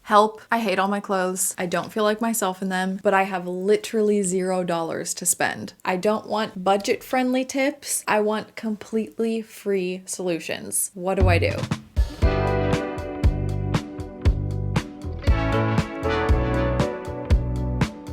Help, I hate all my clothes. I don't feel like myself in them, but I have literally $0 to spend. I don't want budget-friendly tips. I want completely free solutions. What do I do?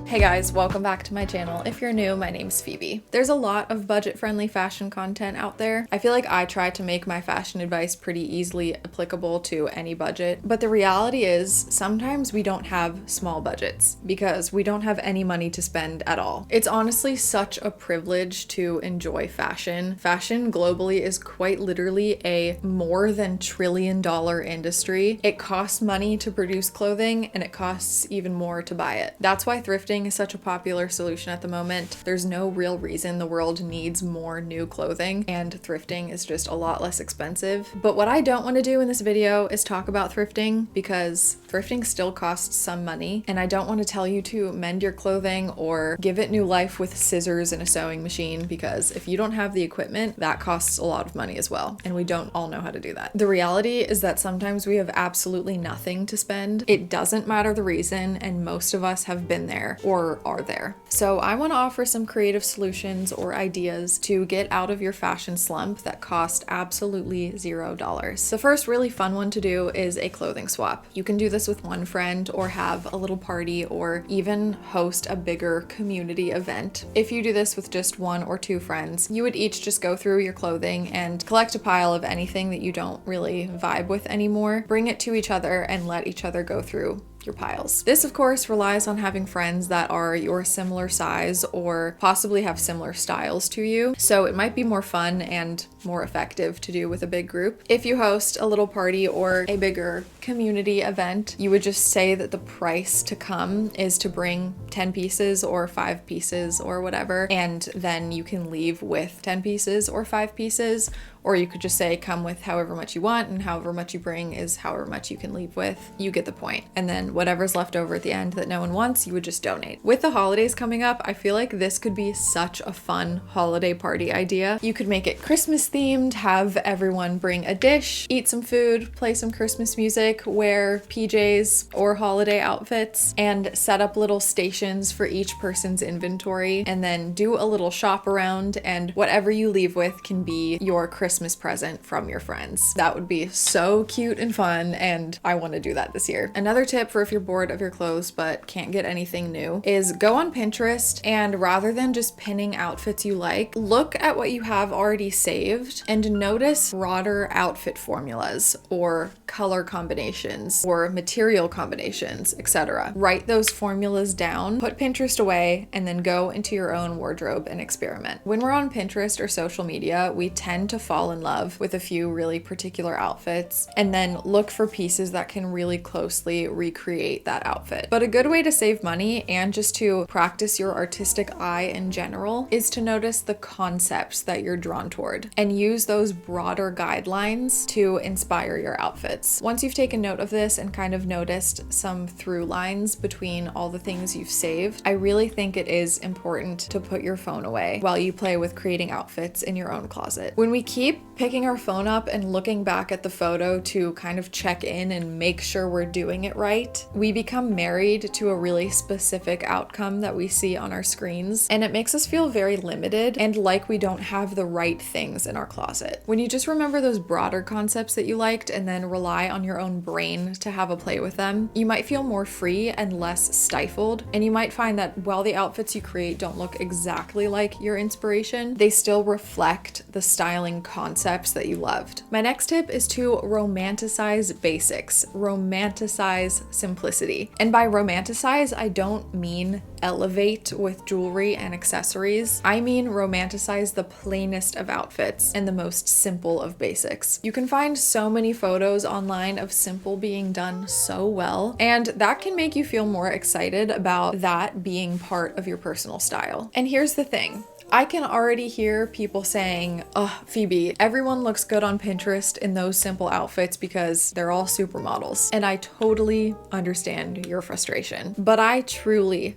Hey guys, welcome back to my channel. If you're new, my name's Phoebe. There's a lot of budget-friendly fashion content out there. I feel like I try to make my fashion advice pretty easily applicable to any budget, but the reality is sometimes we don't have small budgets because we don't have any money to spend at all. It's honestly such a privilege to enjoy fashion. Fashion globally is quite literally a more than $1 trillion industry. It costs money to produce clothing and it costs even more to buy it. That's why thrifting is such a popular solution at the moment. There's no real reason the world needs more new clothing, and thrifting is just a lot less expensive. But what I don't want to do in this video is talk about thrifting, because thrifting still costs some money, and I don't want to tell you to mend your clothing or give it new life with scissors and a sewing machine, because if you don't have the equipment, that costs a lot of money as well, and we don't all know how to do that. The reality is that sometimes we have absolutely nothing to spend. It doesn't matter the reason, and most of us have been there or are there. So I want to offer some creative solutions or ideas to get out of your fashion slump that cost absolutely $0. The first really fun one to do is a clothing swap. You can do this with one friend or have a little party or even host a bigger community event. If you do this with just one or two friends, you would each just go through your clothing and collect a pile of anything that you don't really vibe with anymore, bring it to each other and let each other go through your piles. This, of course, relies on having friends that are your similar size or possibly have similar styles to you, so it might be more fun and more effective to do with a big group. If you host a little party or a bigger community event, you would just say that the price to come is to bring 10 pieces or 5 pieces or whatever, and then you can leave with 10 pieces or 5 pieces, or you could just say come with however much you want, and however much you bring is however much you can leave with. You get the point. And then whatever's left over at the end that no one wants, you would just donate. With the holidays coming up, I feel like this could be such a fun holiday party idea. You could make it Christmas themed, have everyone bring a dish, eat some food, play some Christmas music, wear PJs or holiday outfits, and set up little stations for each person's inventory, and then do a little shop around, and whatever you leave with can be your Christmas present from your friends. That would be so cute and fun, and I want to do that this year. Another tip for if you're bored of your clothes but can't get anything new is go on Pinterest, and rather than just pinning outfits you like, look at what you have already saved and notice broader outfit formulas or color combinations or material combinations, etc. Write those formulas down, put Pinterest away, and then go into your own wardrobe and experiment. When we're on Pinterest or social media, we tend to fall in love with a few really particular outfits and then look for pieces that can really closely recreate that outfit. But a good way to save money and just to practice your artistic eye in general is to notice the concepts that you're drawn toward and use those broader guidelines to inspire your outfits. Once you've taken note of this and kind of noticed some through lines between all the things you've saved, I really think it is important to put your phone away while you play with creating outfits in your own closet. When we keep picking our phone up and looking back at the photo to kind of check in and make sure we're doing it right, we become married to a really specific outcome that we see on our screens, and it makes us feel very limited and like we don't have the right things in our closet. When you just remember those broader concepts that you liked and then rely on your own brain to have a play with them, you might feel more free and less stifled, and you might find that while the outfits you create don't look exactly like your inspiration, they still reflect the styling concepts that you loved. My next tip is to romanticize basics. Romanticize simplicity. And by romanticize, I don't mean elevate with jewelry and accessories. I mean romanticize the plainest of outfits and the most simple of basics. You can find so many photos online of simple being done so well, and that can make you feel more excited about that being part of your personal style. And here's the thing. I can already hear people saying, oh, Phoebe, everyone looks good on Pinterest in those simple outfits because they're all supermodels. And I totally understand your frustration. But I truly,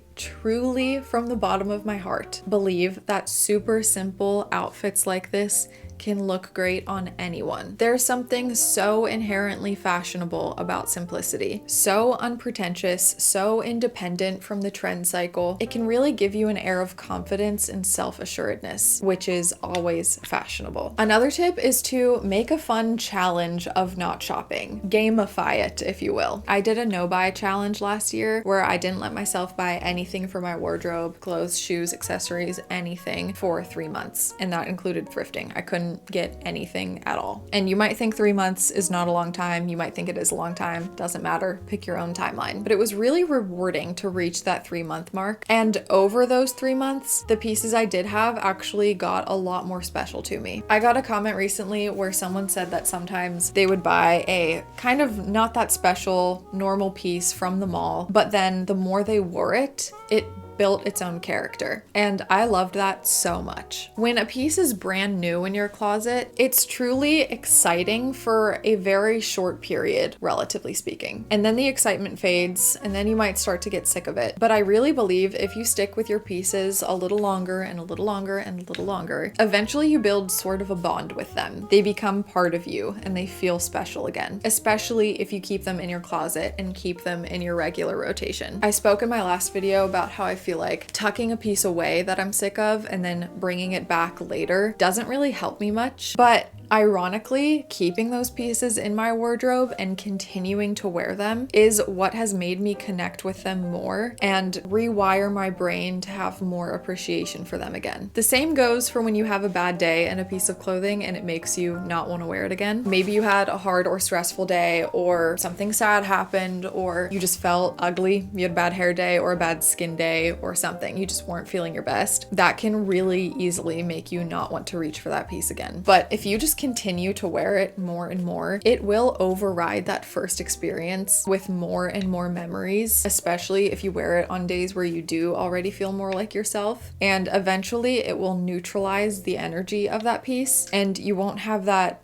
from the bottom of my heart, believe that super simple outfits like this can look great on anyone. There's something so inherently fashionable about simplicity, so unpretentious, so independent from the trend cycle. It can really give you an air of confidence and self-assuredness, which is always fashionable. Another tip is to make a fun challenge of not shopping. Gamify it, if you will. I did a no-buy challenge last year where I didn't let myself buy anything for my wardrobe, clothes, shoes, accessories, anything for 3 months. And that included thrifting. I couldn't get anything at all. And you might think 3 months is not a long time. You might think it is a long time. Doesn't matter. Pick your own timeline. But it was really rewarding to reach that 3-month mark. And over those 3 months, the pieces I did have actually got a lot more special to me. I got a comment recently where someone said that sometimes they would buy a kind of not that special normal piece from the mall, but then the more they wore it, it built its own character. And I loved that so much. When a piece is brand new in your closet, it's truly exciting for a very short period, relatively speaking. And then the excitement fades, and then you might start to get sick of it. But I really believe if you stick with your pieces a little longer and a little longer and a little longer, eventually you build sort of a bond with them. They become part of you and they feel special again, especially if you keep them in your closet and keep them in your regular rotation. I spoke in my last video about how I feel like tucking a piece away that I'm sick of and then bringing it back later doesn't really help me much, but ironically, keeping those pieces in my wardrobe and continuing to wear them is what has made me connect with them more and rewire my brain to have more appreciation for them again. The same goes for when you have a bad day and a piece of clothing and it makes you not want to wear it again. Maybe you had a hard or stressful day, or something sad happened, or you just felt ugly, you had a bad hair day or a bad skin day or something. You just weren't feeling your best. That can really easily make you not want to reach for that piece again. But if you just continue to wear it more and more, it will override that first experience with more and more memories, especially if you wear it on days where you do already feel more like yourself. And eventually it will neutralize the energy of that piece and you won't have that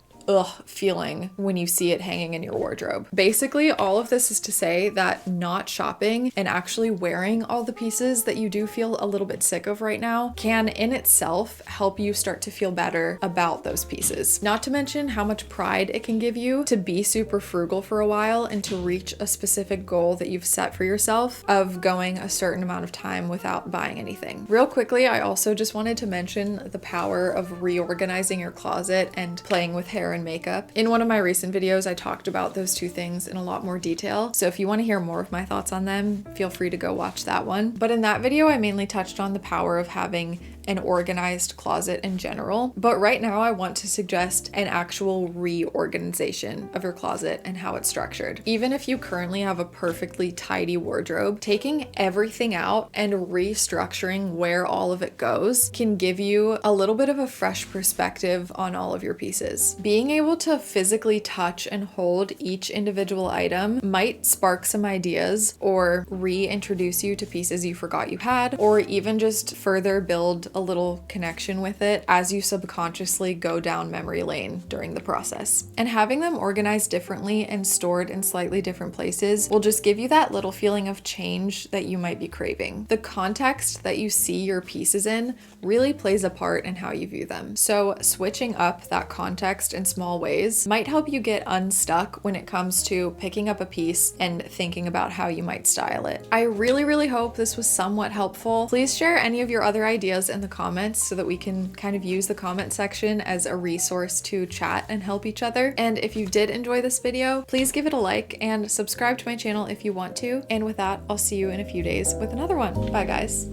feeling when you see it hanging in your wardrobe. Basically, all of this is to say that not shopping and actually wearing all the pieces that you do feel a little bit sick of right now can in itself help you start to feel better about those pieces. Not to mention how much pride it can give you to be super frugal for a while and to reach a specific goal that you've set for yourself of going a certain amount of time without buying anything. Real quickly, I also just wanted to mention the power of reorganizing your closet and playing with hair and makeup. In one of my recent videos, I talked about those two things in a lot more detail. So if you want to hear more of my thoughts on them, feel free to go watch that one. But in that video, I mainly touched on the power of having an organized closet in general. But right now I want to suggest an actual reorganization of your closet and how it's structured. Even if you currently have a perfectly tidy wardrobe, taking everything out and restructuring where all of it goes can give you a little bit of a fresh perspective on all of your pieces. Being able to physically touch and hold each individual item might spark some ideas or reintroduce you to pieces you forgot you had, or even just further build a little connection with it as you subconsciously go down memory lane during the process. And having them organized differently and stored in slightly different places will just give you that little feeling of change that you might be craving. The context that you see your pieces in really plays a part in how you view them. So switching up that context in small ways might help you get unstuck when it comes to picking up a piece and thinking about how you might style it. I really hope this was somewhat helpful. Please share any of your other ideas in the comments so that we can kind of use the comment section as a resource to chat and help each other. And if you did enjoy this video, please give it a like and subscribe to my channel if you want to. And with that, I'll see you in a few days with another one. Bye guys.